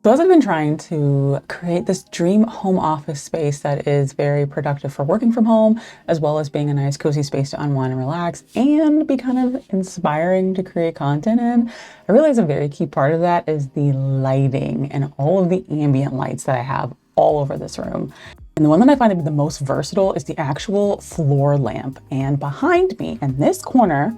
So as I've been trying to create this dream home office space that is very productive for working from home, as well as being a nice cozy space to unwind and relax and be kind of inspiring to create content in, I realize a very key part of that is the lighting and all of the ambient lights that I have all over this room. And the one that I find to be the most versatile is the actual floor lamp. And behind me in this corner,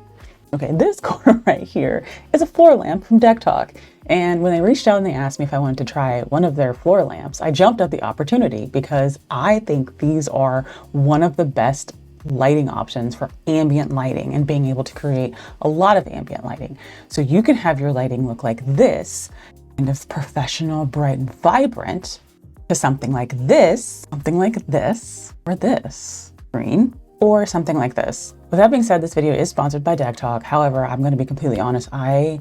this corner right here is a floor lamp from DeckTok. And when they reached out and they asked me if I wanted to try one of their floor lamps, I jumped at the opportunity because I think these are one of the best lighting options for ambient lighting and being able to create a lot of ambient lighting. So you can have your lighting look like this, kind of professional, bright, and vibrant, to something like this, or this, green, or something like this. With that being said, this video is sponsored by DeckTok. However, I'm going to be completely honest. I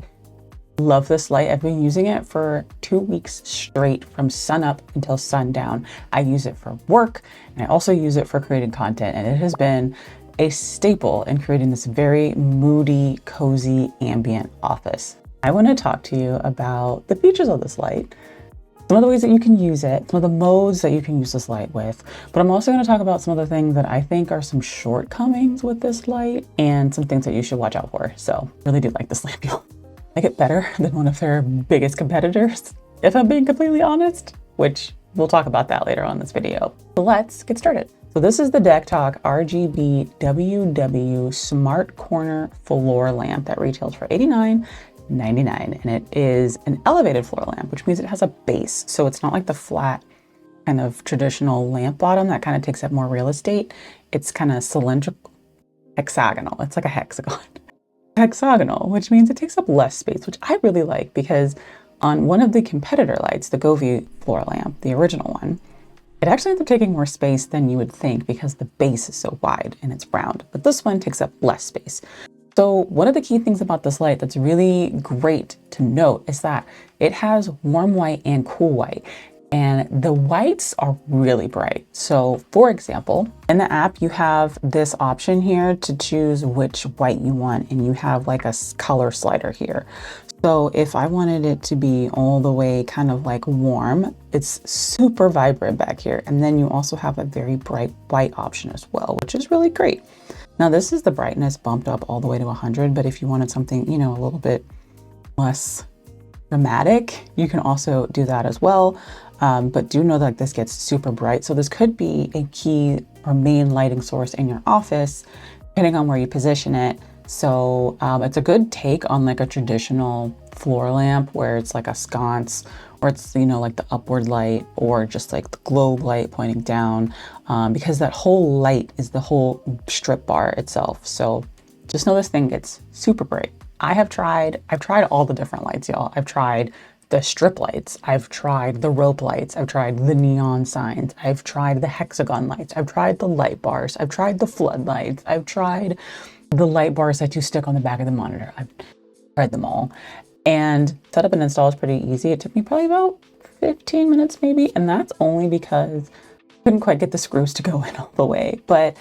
love this light. I've been using it for 2 weeks straight from sun up until sundown. I use it for work and I also use it for creating content, and it has been a staple in creating this very moody, cozy, ambient office. I want to talk to you about the features of this light, some of the ways that you can use it, some of the modes that you can use this light with, but I'm also going to talk about some of the things that I think are some shortcomings with this light and some things that you should watch out for. So I really do like this lamp, y'all. I like it better than one of their biggest competitors, if I'm being completely honest, which we'll talk about that later on in this video. So let's get started. So this is the DeckTok RGBWW Smart Corner Floor Lamp that retails for $89.99, and it is an elevated floor lamp, which means it has a base. So it's not like the flat kind of traditional lamp bottom that kind of takes up more real estate. It's kind of cylindrical, hexagonal. It's like a hexagon. Hexagonal, which means it takes up less space, which I really like, because on one of the competitor lights, the Govee floor lamp, the original one, it actually ends up taking more space than you would think because the base is so wide and it's round, but this one takes up less space. So one of the key things about this light that's really great to note is that it has warm white and cool white. And the whites are really bright. So for example, in the app, you have this option here to choose which white you want, and you have like a color slider here. So if I wanted it to be all the way kind of like warm, it's super vibrant back here. And then you also have a very bright white option as well, which is really great. Now this is the brightness bumped up all the way to 100, but if you wanted something, a little bit less dramatic, you can also do that as well. But do know that this gets super bright. So this could be a key or main lighting source in your office, depending on where you position it. So it's a good take on like a traditional floor lamp where it's like a sconce, or it's, like the upward light, or just like the globe light pointing down, because that whole light is the whole strip bar itself. So just know this thing gets super bright. I've tried all the different lights, y'all. I've tried the strip lights, I've tried the rope lights, I've tried the neon signs, I've tried the hexagon lights, I've tried the light bars, I've tried the floodlights, I've tried the light bars that you stick on the back of the monitor. I've tried them all. And setup and install is pretty easy. It took me probably about 15 minutes maybe, and that's only because couldn't quite get the screws to go in all the way. But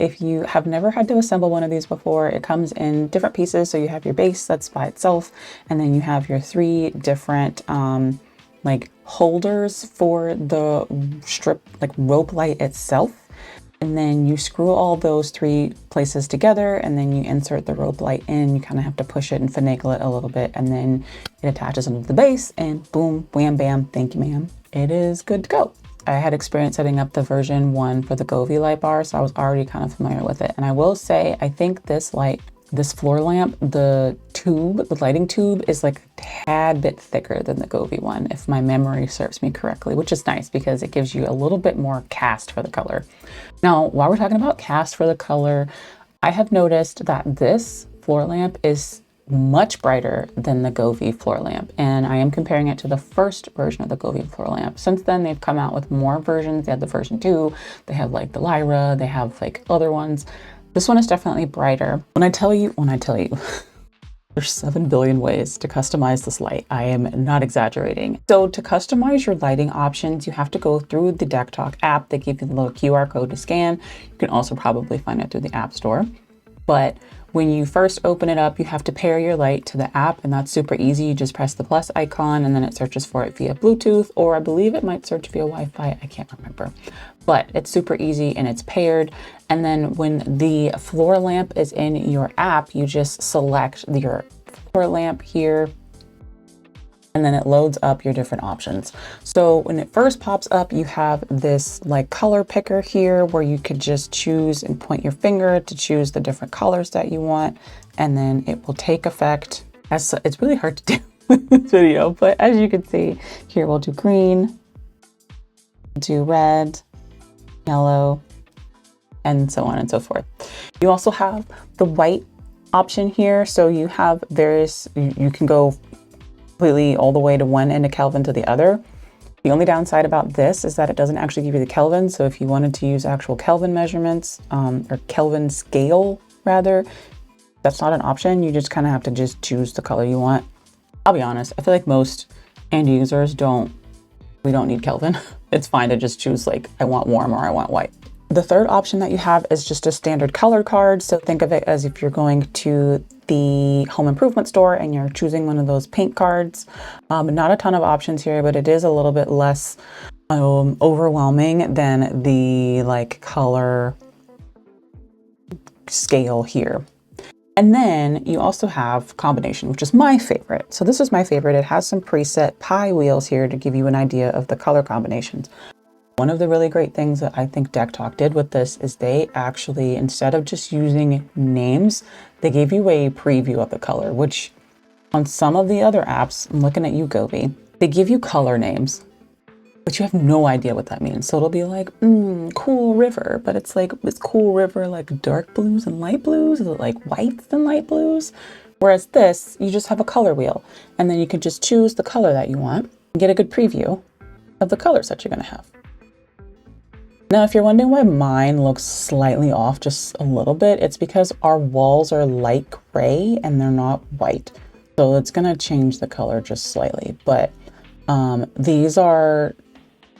if you have never had to assemble one of these before, it comes in different pieces. So you have your base that's by itself, and then you have your 3 different like holders for the strip, like rope light itself. And then you screw all those 3 places together, and then you insert the rope light in. You kind of have to push it and finagle it a little bit, and then it attaches into the base, and boom, wham, bam, thank you, ma'am. It is good to go. I had experience setting up the version 1 for the Govee light bar, so I was already kind of familiar with it. And I will say, I think this floor lamp, the lighting tube is like a tad bit thicker than the Govee one, if my memory serves me correctly, which is nice because it gives you a little bit more cast for the color. Now, while we're talking about cast for the color, I have noticed that this floor lamp is much brighter than the Govee floor lamp, and I am comparing it to the first version of the Govee floor lamp. Since then, they've come out with more versions. They have the version 2, they have like the Lyra, they have like other ones. This one is definitely brighter. When I tell you, there's 7 billion ways to customize this light. I am not exaggerating. So to customize your lighting options, you have to go through the DeckTok app. They give you the little QR code to scan. You can also probably find it through the App Store. But when you first open it up, you have to pair your light to the app, and that's super easy. You just press the plus icon and then it searches for it via Bluetooth, or I believe it might search via Wi-Fi. I can't remember, but it's super easy and it's paired. And then when the floor lamp is in your app, you just select your floor lamp here, and then it loads up your different options. So when it first pops up, you have this like color picker here where you could just choose and point your finger to choose the different colors that you want. And then it will take effect. It's really hard to do with this video, but as you can see here, we'll do green, do red, yellow, and so on and so forth. You also have the white option here. So you have various, you can go completely all the way to one end of Kelvin to the other. The only downside about this is that it doesn't actually give you the Kelvin. So if you wanted to use actual Kelvin measurements, or Kelvin scale rather, that's not an option. You just kind of have to just choose the color you want. I'll be honest, I feel like most end users we don't need Kelvin. It's fine to just choose like, I want warm or I want white. The third option that you have is just a standard color card. So think of it as if you're going to the home improvement store and you're choosing one of those paint cards. Not a ton of options here, but it is a little bit less overwhelming than the like color scale here. And then you also have combination, which is my favorite. So this is my favorite. It has some preset pie wheels here to give you an idea of the color combinations. One of the really great things that I think DeckTok did with this is they actually, instead of just using names, they gave you a preview of the color, which on some of the other apps, I'm looking at you, Gobi, they give you color names, but you have no idea what that means. So it'll be like, cool river, but it's like, is cool river like dark blues and light blues? Is it like whites and light blues? Whereas this, you just have a color wheel, and then you can just choose the color that you want and get a good preview of the colors that you're gonna have. Now, if you're wondering why mine looks slightly off just a little bit, it's because our walls are light gray and they're not white. So it's gonna change the color just slightly, but these are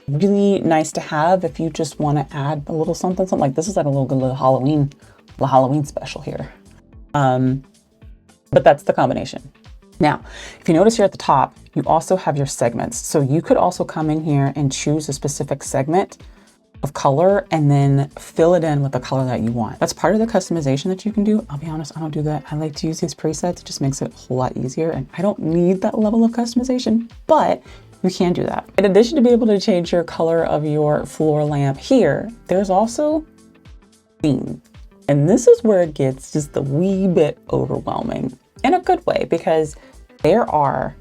really nice to have if you just wanna add a little something like this is like a little Halloween special here. But that's the combination. Now, if you notice here at the top, you also have your segments. So you could also come in here and choose a specific segment of color and then fill it in with the color that you want. That's part of the customization that you can do. I'll be honest, I don't do that. I like to use these presets. It just makes it a whole lot easier, and I don't need that level of customization, but you can do that. In addition to be able to change your color of your floor lamp here, there's also theme. And this is where it gets just a wee bit overwhelming in a good way, because there are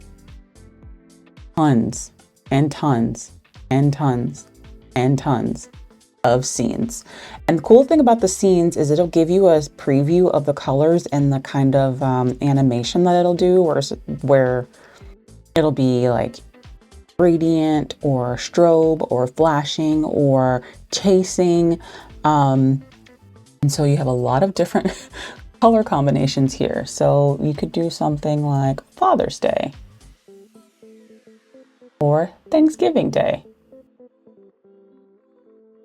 tons and tons and tons and tons of scenes. And the cool thing about the scenes is it'll give you a preview of the colors and the kind of animation that it'll do, where it'll be like gradient or strobe or flashing or chasing. And so you have a lot of different color combinations here. So you could do something like Father's Day or Thanksgiving Day.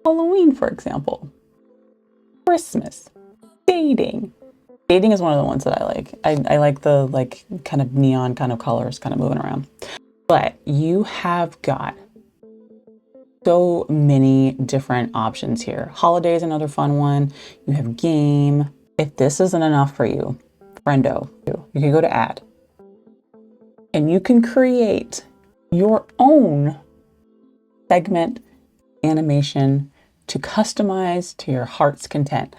Halloween, for example, Christmas, dating. Dating is one of the ones that I like. I like the like kind of neon kind of colors kind of moving around. But you have got so many different options here. Holiday is another fun one. You have game. If this isn't enough for you, friendo, you can go to add. And you can create your own segment animation to customize to your heart's content.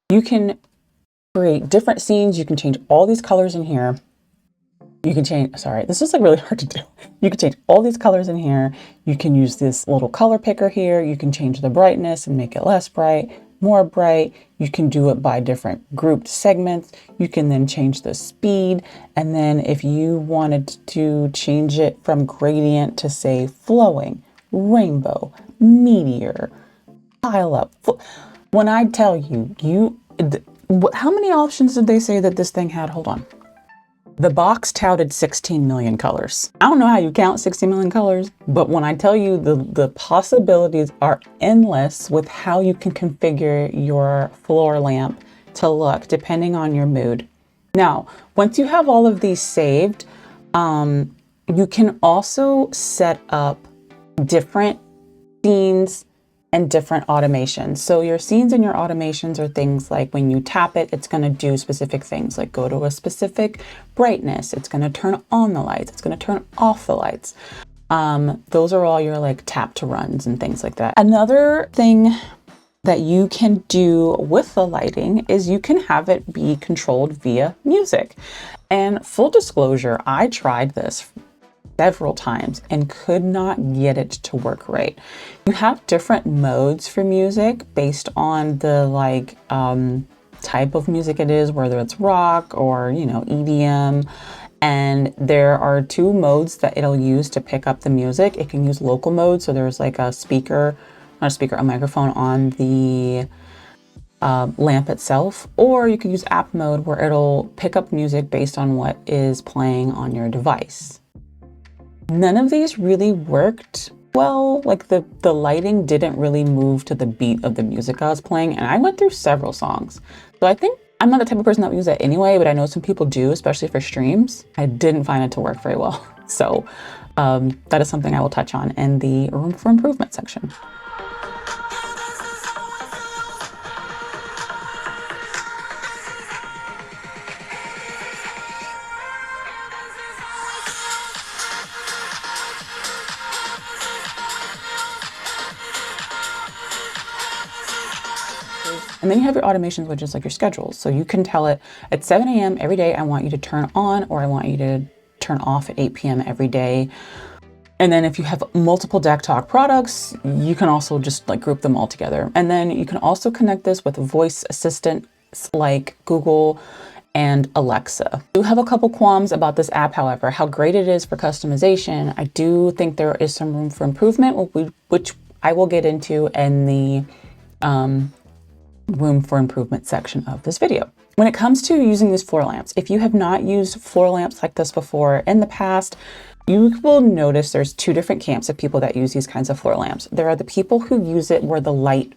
You can create different scenes. You can change all these colors in here. You can change, sorry, this is like really hard to do. You can change all these colors in here. You can use this little color picker here. You can change the brightness and make it less bright, more bright. You can do it by different grouped segments. You can then change the speed. And then if you wanted to change it from gradient to say flowing, rainbow, meteor, pile up. When I tell you, how many options did they say that this thing had? Hold on. The box touted 16 million colors. I don't know how you count 16 million colors, but when I tell you the possibilities are endless with how you can configure your floor lamp to look depending on your mood. Now, once you have all of these saved, you can also set up different scenes and different automations. So your scenes and your automations are things like when you tap it, it's going to do specific things, like go to a specific brightness. It's going to turn on the lights. It's going to turn off the lights. Those are all your like tap to runs and things like that. Another thing that you can do with the lighting is you can have it be controlled via music. And full disclosure, I tried this several times and could not get it to work right. You have different modes for music based on the like type of music it is, whether it's rock or, you know, EDM. And there are two modes that it'll use to pick up the music. It can use local mode. So there's like a speaker, not a speaker, a microphone on the lamp itself, or you can use app mode where it'll pick up music based on what is playing on your device. None of these really worked well. Like the lighting didn't really move to the beat of the music I was playing, and I went through several songs. So I think I'm not the type of person that would use that anyway, but I know some people do, especially for streams. I didn't find it to work very well. So that is something I will touch on in the room for improvement section. And then you have your automations, which is like your schedules. So you can tell it at 7 a.m. every day, I want you to turn on, or I want you to turn off at 8 p.m. every day. And then if you have multiple DeckTok products, you can also just like group them all together. And then you can also connect this with voice assistants like Google and Alexa. I do have a couple qualms about this app, however. How great it is for customization, I do think there is some room for improvement, which I will get into in the room for improvement section of this video. When it comes to using these floor lamps, if you have not used floor lamps like this before in the past, you will notice there's two different camps of people that use these kinds of floor lamps. There are the people who use it where the light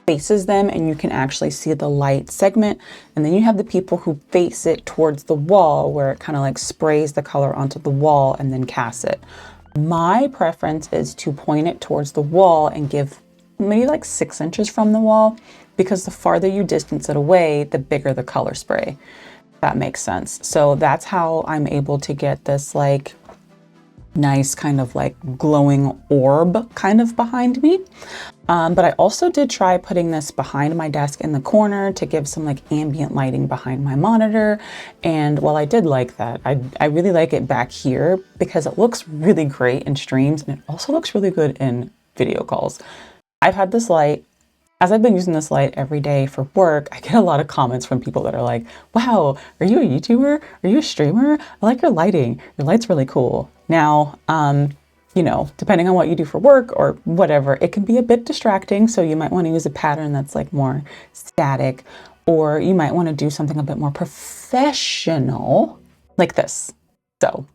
faces them and you can actually see the light segment. And then you have the people who face it towards the wall where it kind of like sprays the color onto the wall and then casts it. My preference is to point it towards the wall and give maybe like 6 inches from the wall, because the farther you distance it away, the bigger the color spray. That makes sense. So that's how I'm able to get this like nice kind of like glowing orb kind of behind me. But I also did try putting this behind my desk in the corner to give some like ambient lighting behind my monitor. And while I did like that, I really like it back here because it looks really great in streams and it also looks really good in video calls. I've had this light, as I've been using this light every day for work, I get a lot of comments from people that are like, wow, are you a YouTuber? Are you a streamer? I like your lighting. Your light's really cool. Now, you know, depending on what you do for work or whatever, it can be a bit distracting. So you might want to use a pattern that's like more static, or you might want to do something a bit more professional like this. So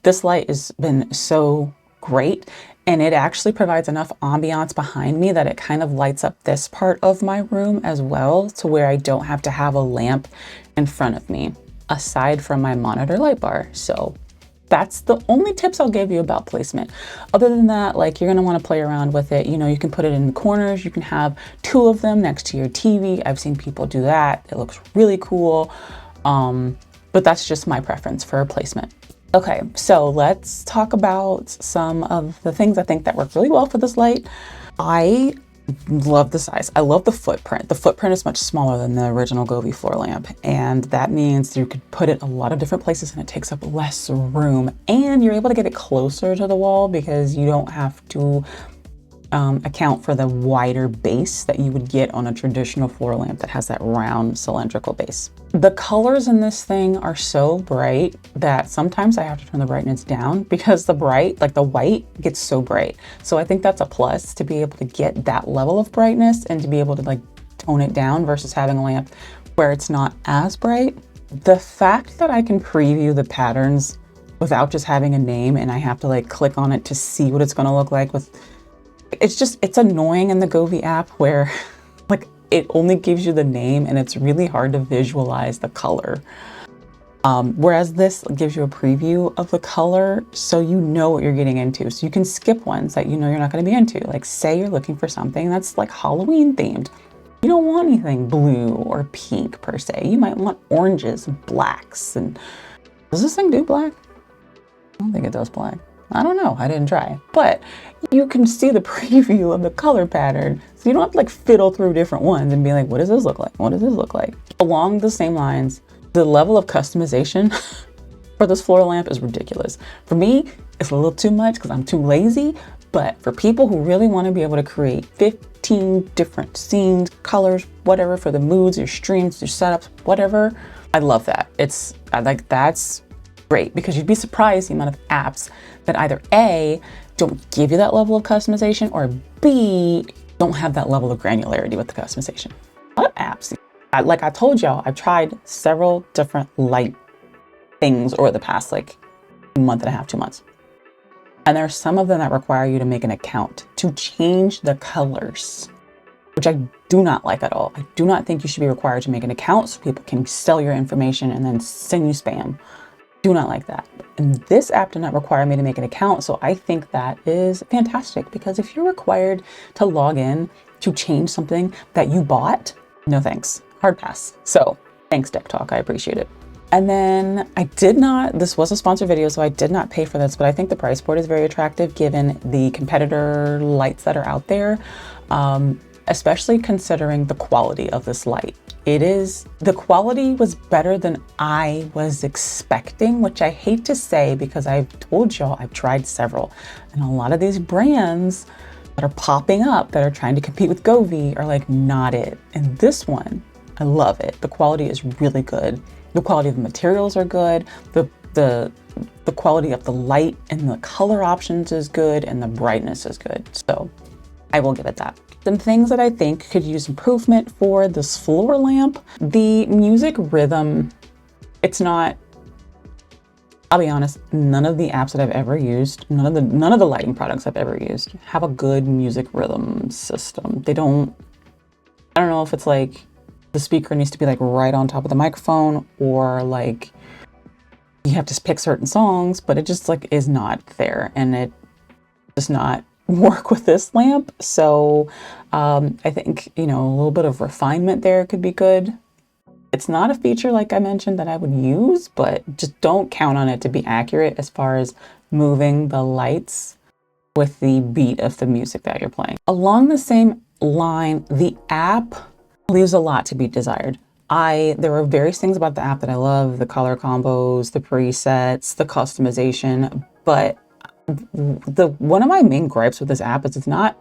this light has been so great. And it actually provides enough ambiance behind me that it kind of lights up this part of my room as well, to where I don't have to have a lamp in front of me, aside from my monitor light bar. So that's the only tips I'll give you about placement. Other than that, like you're gonna wanna play around with it. You know, you can put it in the corners. You can have 2 of them next to your TV. I've seen people do that. It looks really cool. But that's just my preference for placement. Okay, so let's talk about some of the things I think that work really well for this light. I love the size. I love the footprint. The footprint is much smaller than the original Govee floor lamp, and that means you could put it a lot of different places and it takes up less room, and you're able to get it closer to the wall because you don't have to account for the wider base that you would get on a traditional floor lamp that has that round cylindrical base. The colors in this thing are so bright that sometimes I have to turn the brightness down because the white gets so bright. So I think that's a plus to be able to get that level of brightness and to be able to like tone it down versus having a lamp where it's not as bright. The fact that I can preview the patterns without just having a name and I have to like click on it to see what it's going to look like with, it's annoying in the Govee app where like it only gives you the name and it's really hard to visualize the color. Whereas this gives you a preview of the color so you know what you're getting into. So you can skip ones that you know you're not going to be into. Like say you're looking for something that's like Halloween themed. You don't want anything blue or pink per se. You might want oranges and blacks. And does this thing do black? I don't think it does black. I don't know, I didn't try. But you can see the preview of the color pattern. So you don't have to like fiddle through different ones and be like, what does this look like? What does this look like? Along the same lines, the level of customization for this floor lamp is ridiculous. For me, it's a little too much because I'm too lazy, but for people who really want to be able to create 15 different scenes, colors, whatever, for the moods, your streams, your setups, whatever, I love that. That's great because you'd be surprised the amount of apps that either A, don't give you that level of customization, or B, don't have that level of granularity with the customization. What apps? Like I told y'all, I've tried several different light things over the past like month and a half, 2 months. And there are some of them that require you to make an account to change the colors, which I do not like at all. I do not think you should be required to make an account so people can sell your information and then send you spam. Do not like that. And this app did not require me to make an account. So I think that is fantastic because if you're required to log in to change something that you bought, no thanks. Hard pass. So thanks, DeckTok. I appreciate it. And then this was a sponsored video, so I did not pay for this, but I think the price point is very attractive given the competitor lights that are out there, especially considering the quality of this light. The quality was better than I was expecting, which I hate to say because I've told y'all I've tried several, and a lot of these brands that are popping up that are trying to compete with Govee are like not it. And this one, I love it. The quality is really good. The quality of the materials are good. The quality of the light and the color options is good, and the brightness is good. So I will give it that. Some things that I think could use improvement for this floor lamp, the music rhythm, it's not, I'll be honest, none of the apps that I've ever used, none of the lighting products I've ever used have a good music rhythm system. I don't know if it's like the speaker needs to be like right on top of the microphone or like you have to pick certain songs, but it just like is not there and it does not work with this lamp. So I think, a little bit of refinement there could be good. It's not a feature, like I mentioned, that I would use, but just don't count on it to be accurate as far as moving the lights with the beat of the music that you're playing. Along the same line, the app leaves a lot to be desired. There are various things about the app that I love, the color combos, the presets, the customization, but one of my main gripes with this app is it's not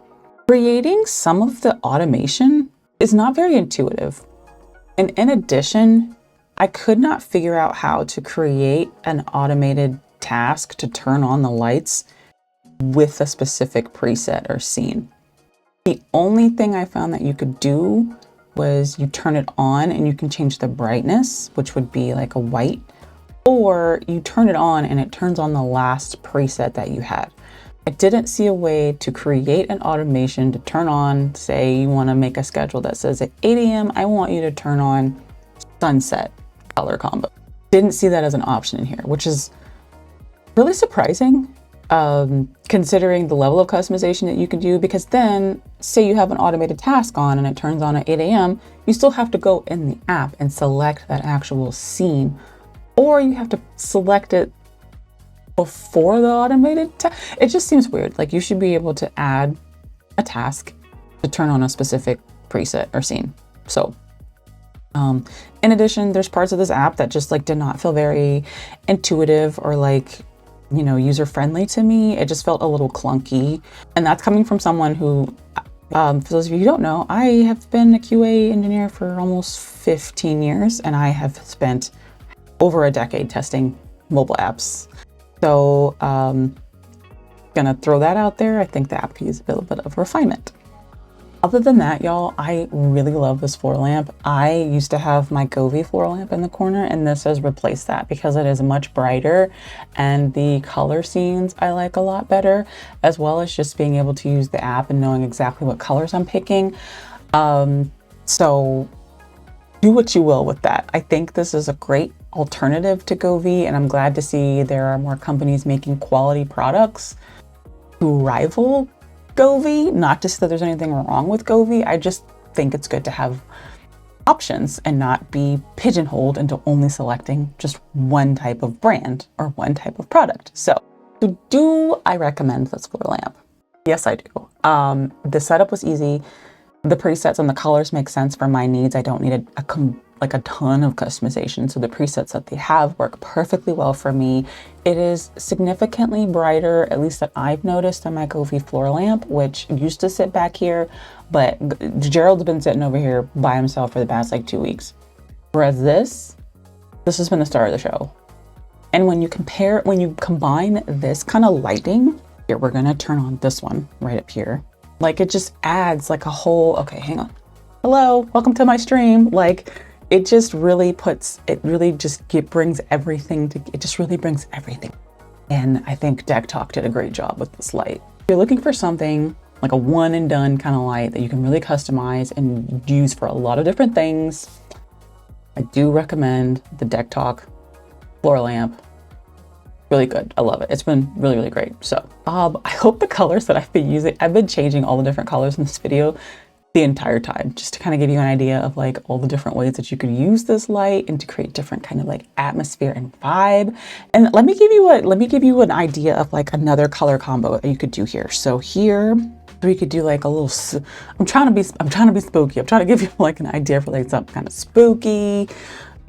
creating some of the automation is not very intuitive. And in addition, I could not figure out how to create an automated task to turn on the lights with a specific preset or scene. The only thing I found that you could do was you turn it on and you can change the brightness, which would be like a white, or you turn it on and it turns on the last preset that you had. I didn't see a way to create an automation to turn on, say you want to make a schedule that says at 8 a.m. I want you to turn on sunset color combo. Didn't see that as an option in here, which is really surprising considering the level of customization that you can do, because then say you have an automated task on and it turns on at 8 a.m. you still have to go in the app and select that actual scene, or you have to select it before the automated task. It just seems weird. Like you should be able to add a task to turn on a specific preset or scene. So in addition, there's parts of this app that just like did not feel very intuitive or like, user friendly to me. It just felt a little clunky. And that's coming from someone who, for those of you who don't know, I have been a QA engineer for almost 15 years, and I have spent over a decade testing mobile apps. So gonna throw that out there. I think the app could use a little bit of refinement. Other than that, y'all, I really love this floor lamp. I used to have my Govee floor lamp in the corner, and this has replaced that because it is much brighter, and the color scenes I like a lot better, as well as just being able to use the app and knowing exactly what colors I'm picking. So do what you will with that. I think this is a great alternative to Govee, and I'm glad to see there are more companies making quality products to rival Govee. Not to say that there's anything wrong with Govee. I just think it's good to have options and not be pigeonholed into only selecting just one type of brand or one type of product. So do I recommend this floor lamp? Yes, I do. The setup was easy. The presets and the colors make sense for my needs. I don't need a ton of customization. So the presets that they have work perfectly well for me. It is significantly brighter, at least that I've noticed, than my Govee floor lamp, which used to sit back here, but Gerald's been sitting over here by himself for the past like 2 weeks. Whereas this has been the star of the show. And when you combine this kind of lighting, here, we're gonna turn on this one right up here. Like it just adds like a whole, okay, hang on. Hello, welcome to my stream. Like it just really brings everything. And I think DeckTok did a great job with this light. If you're looking for something like a one and done kind of light that you can really customize and use for a lot of different things, I do recommend the DeckTok floor lamp. Really good. I love it. It's been really, really great. So I hope the colors that I've been using, I've been changing all the different colors in this video the entire time, just to kind of give you an idea of like all the different ways that you could use this light and to create different kind of like atmosphere and vibe. And let me give you an idea of like another color combo that you could do here. So here we could do like a little, I'm trying to be spooky. I'm trying to give you like an idea for like something kind of spooky,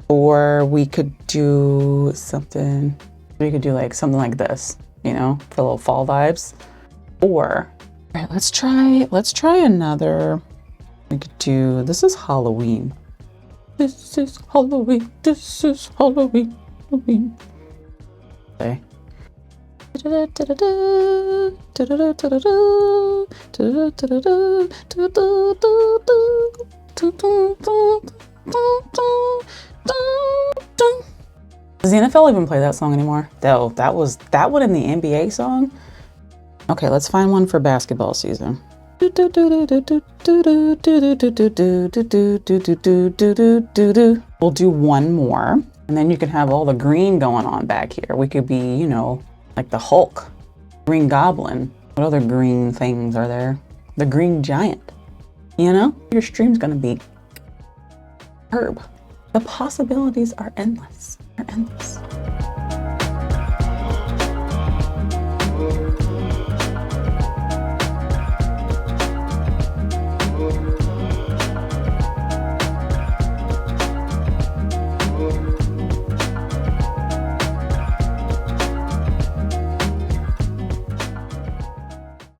or we could do something. We could do like something like this, you know, for little fall vibes. Or all right, let's try another. We could do, this is Halloween. This is Halloween. This is Halloween. Halloween. Okay. Does the NFL even play that song anymore? Though that was that one in the NBA song. Okay, let's find one for basketball season. We'll do one more, and then you can have all the green going on back here. We could be, you know, like the Hulk, Green Goblin. What other green things are there? The Green Giant. You know, your stream's gonna be herb. The possibilities are endless. They're endless.